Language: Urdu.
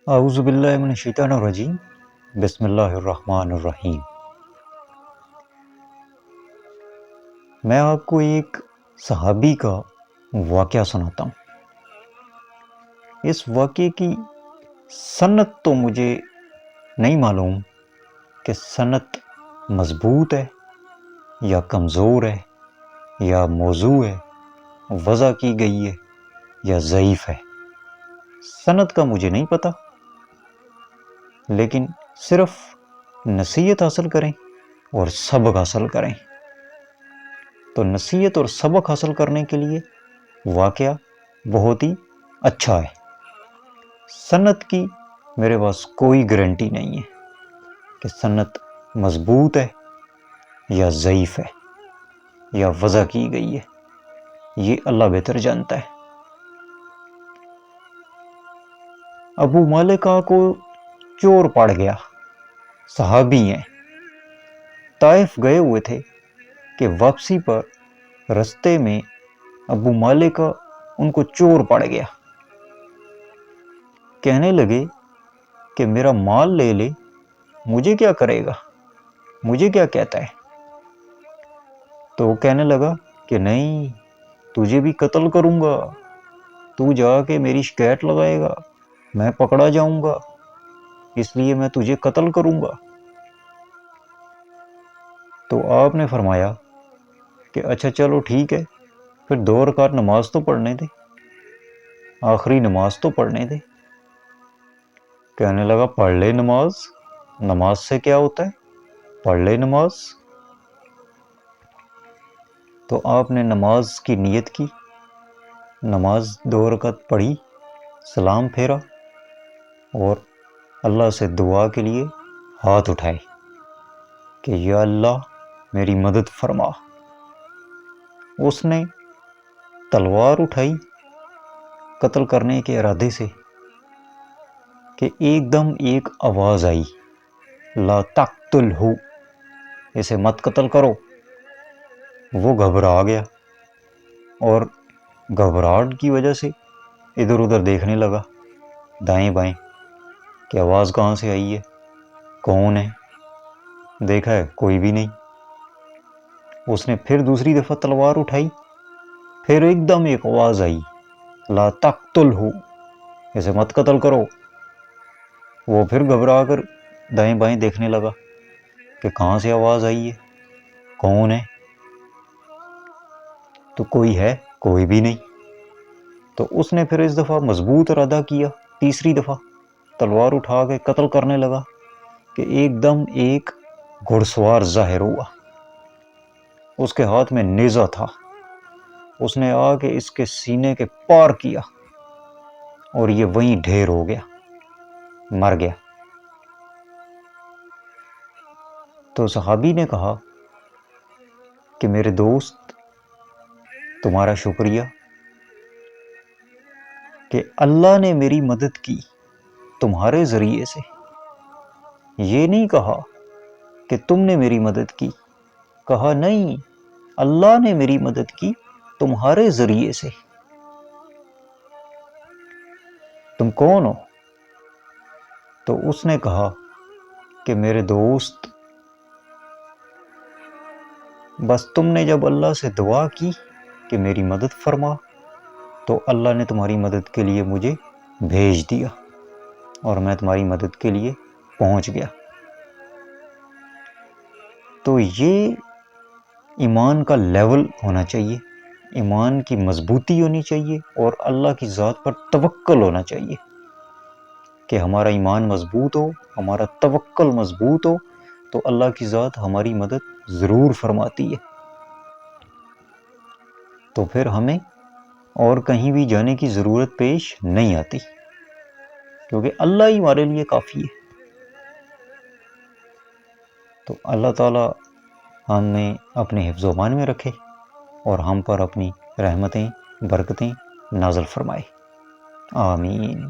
اعوذ باللہ من الشیطان الرجیم بسم اللہ الرحمن الرحیم۔ میں آپ کو ایک صحابی کا واقعہ سناتا ہوں۔ اس واقعے کی سند تو مجھے نہیں معلوم کہ سند مضبوط ہے یا کمزور ہے یا موضوع ہے، وضع کی گئی ہے یا ضعیف ہے، سند کا مجھے نہیں پتہ، لیکن صرف نصیحت حاصل کریں اور سبق حاصل کریں۔ تو نصیحت اور سبق حاصل کرنے کے لیے واقعہ بہت ہی اچھا ہے۔ سند کی میرے پاس کوئی گارنٹی نہیں ہے کہ سند مضبوط ہے یا ضعیف ہے یا وضع کی گئی ہے، یہ اللہ بہتر جانتا ہے۔ ابو مالکہ کو چور پڑ گیا، صحابی ہیں، طائف گئے ہوئے تھے کہ واپسی پر رستے میں ابو مالکہ ان کو چور پڑ گیا۔ کہنے لگے کہ میرا مال لے لے، مجھے کیا کرے گا، مجھے کیا کہتا ہے؟ تو وہ کہنے لگا کہ نہیں، تجھے بھی قتل کروں گا، تو جا کے میری شکایت لگائے گا، میں پکڑا جاؤں گا، اس لیے میں تجھے قتل کروں گا۔ تو آپ نے فرمایا کہ اچھا چلو ٹھیک ہے، پھر 2 رکعت نماز تو پڑھنے دے، آخری نماز تو پڑھنے دے۔ کہنے لگا پڑھ لے نماز، نماز سے کیا ہوتا ہے، پڑھ لے نماز۔ تو آپ نے نماز کی نیت کی، نماز 2 رکعت پڑھی، سلام پھیرا اور اللہ سے دعا کے لیے ہاتھ اٹھائے کہ یا اللہ میری مدد فرما۔ اس نے تلوار اٹھائی قتل کرنے کے ارادے سے کہ ایک دم ایک آواز آئی، لا تقتلہ، اسے مت قتل کرو۔ وہ گھبرا گیا اور گھبراہٹ کی وجہ سے ادھر ادھر دیکھنے لگا، دائیں بائیں، کہ آواز کہاں سے آئی ہے، کون ہے؟ دیکھا ہے کوئی بھی نہیں۔ اس نے پھر دوسری دفعہ تلوار اٹھائی، پھر ایک دم ایک آواز آئی، لا تقتلہ، اسے مت قتل کرو۔ وہ پھر گھبرا کر دائیں بائیں دیکھنے لگا کہ کہاں سے آواز آئی ہے، کون ہے؟ تو کوئی ہے، کوئی بھی نہیں۔ تو اس نے پھر اس دفعہ مضبوط ارادہ کیا، تیسری دفعہ تلوار اٹھا کے قتل کرنے لگا کہ ایک دم ایک گھڑ سوار ظاہر ہوا، اس کے ہاتھ میں نیزہ تھا، اس نے آ کے اس کے سینے کے پار کیا اور یہ وہیں ڈھیر ہو گیا، مر گیا۔ تو صحابی نے کہا کہ میرے دوست، تمہارا شکریہ کہ اللہ نے میری مدد کی تمہارے ذریعے سے، یہ نہیں کہا کہ تم نے میری مدد کی، کہا نہیں، اللہ نے میری مدد کی تمہارے ذریعے سے۔ تم کون ہو؟ تو اس نے کہا کہ میرے دوست، بس تم نے جب اللہ سے دعا کی کہ میری مدد فرما، تو اللہ نے تمہاری مدد کے لیے مجھے بھیج دیا اور میں تمہاری مدد کے لیے پہنچ گیا۔ تو یہ ایمان کا لیول ہونا چاہیے، ایمان کی مضبوطی ہونی چاہیے اور اللہ کی ذات پر توکل ہونا چاہیے کہ ہمارا ایمان مضبوط ہو، ہمارا توکل مضبوط ہو تو اللہ کی ذات ہماری مدد ضرور فرماتی ہے۔ تو پھر ہمیں اور کہیں بھی جانے کی ضرورت پیش نہیں آتی، کیونکہ اللہ ہی ہمارے لیے کافی ہے۔ تو اللہ تعالیٰ ہمیں اپنے حفظ و امان میں رکھے اور ہم پر اپنی رحمتیں برکتیں نازل فرمائے، آمین۔